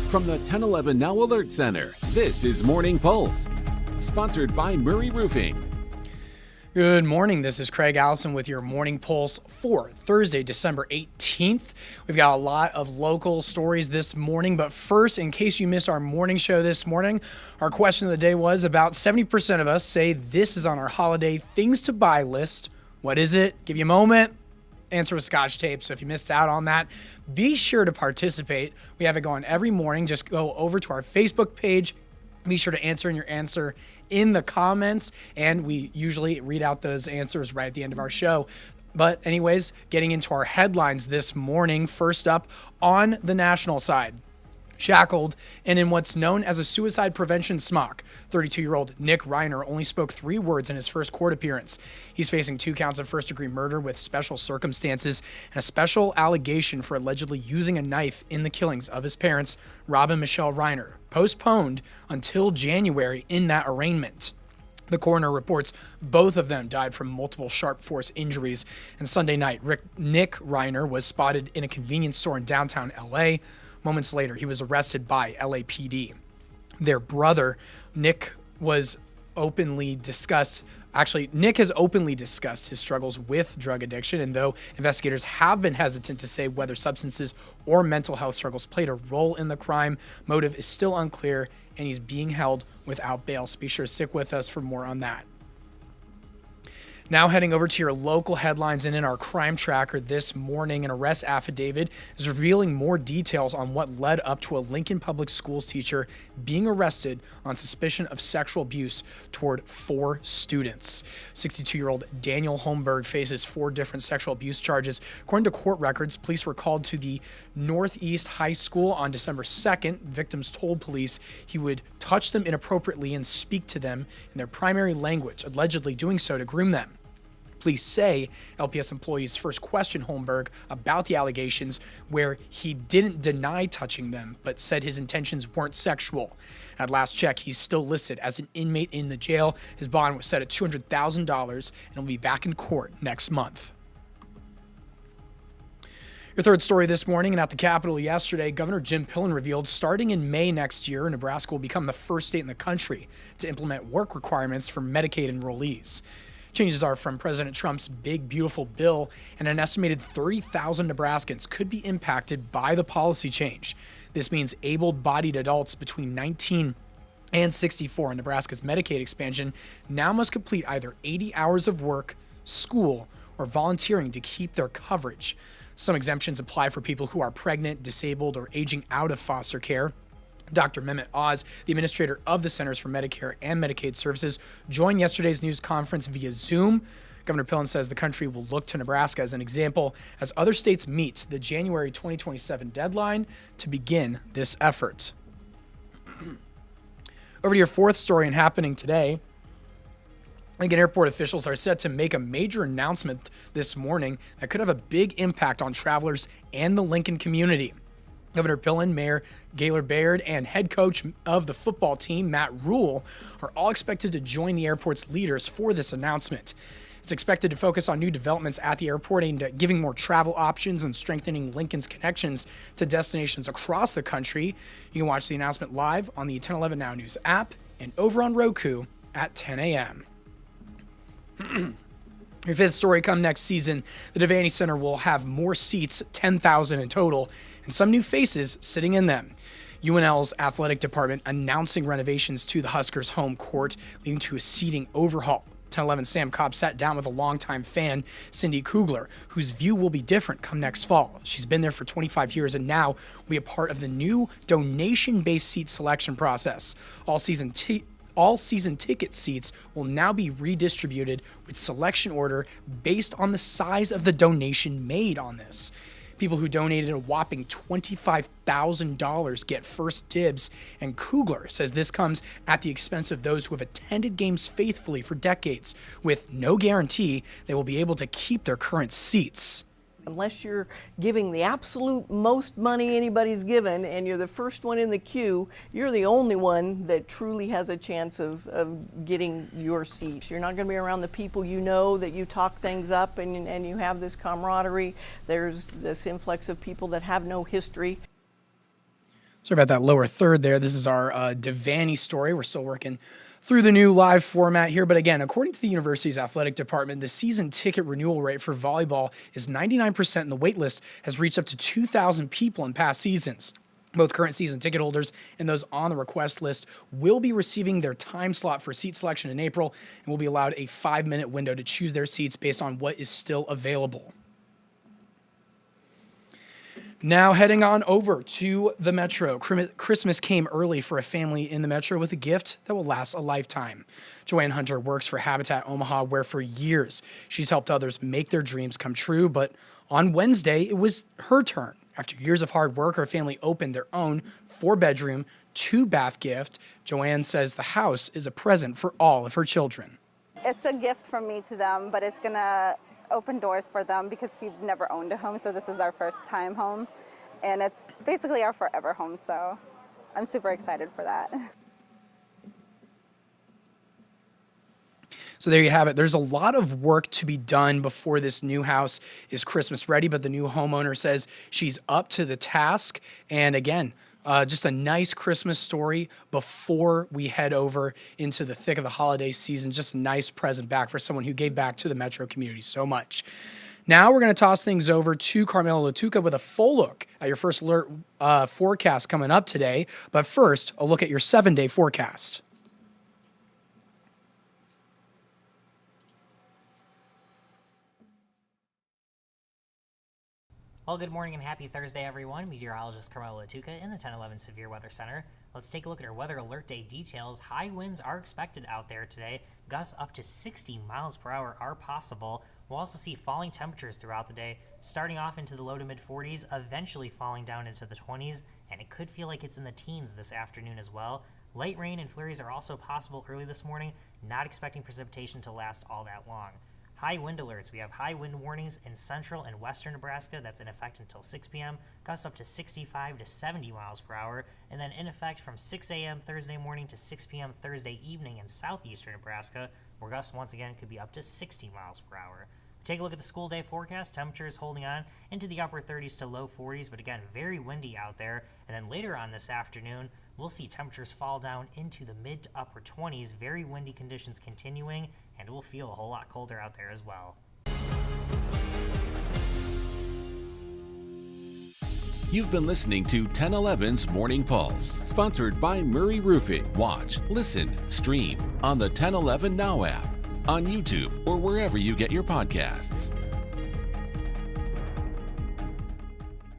From the 1011 Now Alert Center, this is Morning Pulse, sponsored by Murray Roofing. Good morning. This is Craig Allison with your Morning Pulse for Thursday, December 18th. We've got a lot of local stories this morning, but first, in case you missed our morning show this morning, our question of the day was about 70% of us say this is on our holiday things to buy list. What is it? Give you a moment. Answer with Scotch tape. So if you missed out on that, be sure to participate. We have it going every morning. Just go over to our Facebook page. Be sure to answer your answer in the comments, and we usually read out those answers right at the end of our show. But anyways, getting into our headlines this morning, first up on the national side. Shackled and in what's known as a suicide prevention smock, 32-year-old Nick Reiner only spoke 3 words in his first court appearance. He's facing 2 counts of first-degree murder with special circumstances and a special allegation for allegedly using a knife in the killings of his parents, Rob and Michelle Reiner, postponed until January in that arraignment. The coroner reports both of them died from multiple sharp force injuries. And Sunday night, Nick Reiner was spotted in a convenience store in downtown L.A. Moments later, he was arrested by LAPD. Their brother, Nick, has openly discussed his struggles with drug addiction, and though investigators have been hesitant to say whether substances or mental health struggles played a role in the crime, motive is still unclear, and he's being held without bail. So be sure to stick with us for more on that. Now heading over to your local headlines, and in our crime tracker this morning, an arrest affidavit is revealing more details on what led up to a Lincoln Public Schools teacher being arrested on suspicion of sexual abuse toward 4 students. 62-year-old Daniel Holmberg faces 4 different sexual abuse charges. According to court records, police were called to the Northeast High School on December 2nd. Victims told police he would touch them inappropriately and speak to them in their primary language, allegedly doing so to groom them. Police say LPS employees first questioned Holmberg about the allegations, where he didn't deny touching them, but said his intentions weren't sexual. At last check, he's still listed as an inmate in the jail. His bond was set at $200,000 and will be back in court next month. Your third story this morning, and at the Capitol yesterday, Governor Jim Pillen revealed starting in May next year, Nebraska will become the first state in the country to implement work requirements for Medicaid enrollees. Changes are from President Trump's big, beautiful bill, and an estimated 30,000 Nebraskans could be impacted by the policy change. This means able-bodied adults between 19 and 64 in Nebraska's Medicaid expansion now must complete either 80 hours of work, school, or volunteering to keep their coverage. Some exemptions apply for people who are pregnant, disabled, or aging out of foster care. Dr. Mehmet Oz, the administrator of the Centers for Medicare and Medicaid Services, joined yesterday's news conference via Zoom. Governor Pillen says the country will look to Nebraska as an example as other states meet the January 2027 deadline to begin this effort. Over to your fourth story, and happening today. Lincoln Airport officials are set to make a major announcement this morning that could have a big impact on travelers and the Lincoln community. Governor Pillen, Mayor Gaylor Baird, and head coach of the football team, Matt Rule, are all expected to join the airport's leaders for this announcement. It's expected to focus on new developments at the airport aimed at giving more travel options and strengthening Lincoln's connections to destinations across the country. You can watch the announcement live on the 1011 Now News app and over on Roku at 10 a.m. Your fifth story come next season. The Devaney Center will have more seats, 10,000 in total, and some new faces sitting in them. UNL's athletic department announcing renovations to the Huskers' home court, leading to a seating overhaul. 1011 Sam Cobb sat down with a longtime fan, Cindy Kugler, whose view will be different come next fall. She's been there for 25 years and now will be a part of the new donation-based seat selection process. All season ticket seats will now be redistributed with selection order based on the size of the donation made on this. People who donated a whopping $25,000 get first dibs, and Kugler says this comes at the expense of those who have attended games faithfully for decades, with no guarantee they will be able to keep their current seats. Unless you're giving the absolute most money anybody's given and you're the first one in the queue, you're the only one that truly has a chance of getting your seat. You're not going to be around the people you know, that you talk things up and you have this camaraderie. There's this influx of people that have no history. Sorry about that lower third there. This is our Devaney story. We're still working through the new live format here. But again, according to the university's athletic department, the season ticket renewal rate for volleyball is 99%, and the wait list has reached up to 2,000 people in past seasons. Both current season ticket holders and those on the request list will be receiving their time slot for seat selection in April and will be allowed a 5-minute window to choose their seats based on what is still available. Now heading on over to the Metro. Christmas came early for a family in the Metro with a gift that will last a lifetime. Joanne Hunter works for Habitat Omaha, where for years she's helped others make their dreams come true. But on Wednesday, it was her turn. After years of hard work, her family opened their own 4-bedroom, 2-bath gift. Joanne says the house is a present for all of her children. It's a gift from me to them, but it's gonna open doors for them because we've never owned a home, so this is our first time home, and it's basically our forever home, so I'm super excited for that. So there you have it. There's a lot of work to be done before this new house is Christmas ready, but the new homeowner says she's up to the task. And again, just a nice Christmas story before we head over into the thick of the holiday season. Just a nice present back for someone who gave back to the Metro community so much. Now we're going to toss things over to Carmela Latuca with a full look at your first alert forecast coming up today. But first, a look at your 7-day forecast. Well, good morning and happy Thursday, everyone. Meteorologist Carmela Latuca in the 1011 Severe Weather Center. Let's take a look at our weather alert day details. High winds are expected out there today. Gusts up to 60 miles per hour are possible. We'll also see falling temperatures throughout the day, starting off into the low to mid 40s, eventually falling down into the 20s, and it could feel like it's in the teens this afternoon as well. Light rain and flurries are also possible early this morning, not expecting precipitation to last all that long. High wind alerts. We have high wind warnings in central and western Nebraska. That's in effect until 6 p.m. Gusts up to 65 to 70 miles per hour. And then in effect from 6 a.m. Thursday morning to 6 p.m. Thursday evening in southeastern Nebraska, where gusts once again could be up to 60 miles per hour. Take a look at the school day forecast. Temperatures holding on into the upper 30s to low 40s, but again, very windy out there. And then later on this afternoon, we'll see temperatures fall down into the mid to upper 20s. Very windy conditions continuing, and it will feel a whole lot colder out there as well. You've been listening to 1011's Morning Pulse, sponsored by Murray Roofing. Watch, listen, stream on the 1011 Now app, on YouTube, or wherever you get your podcasts.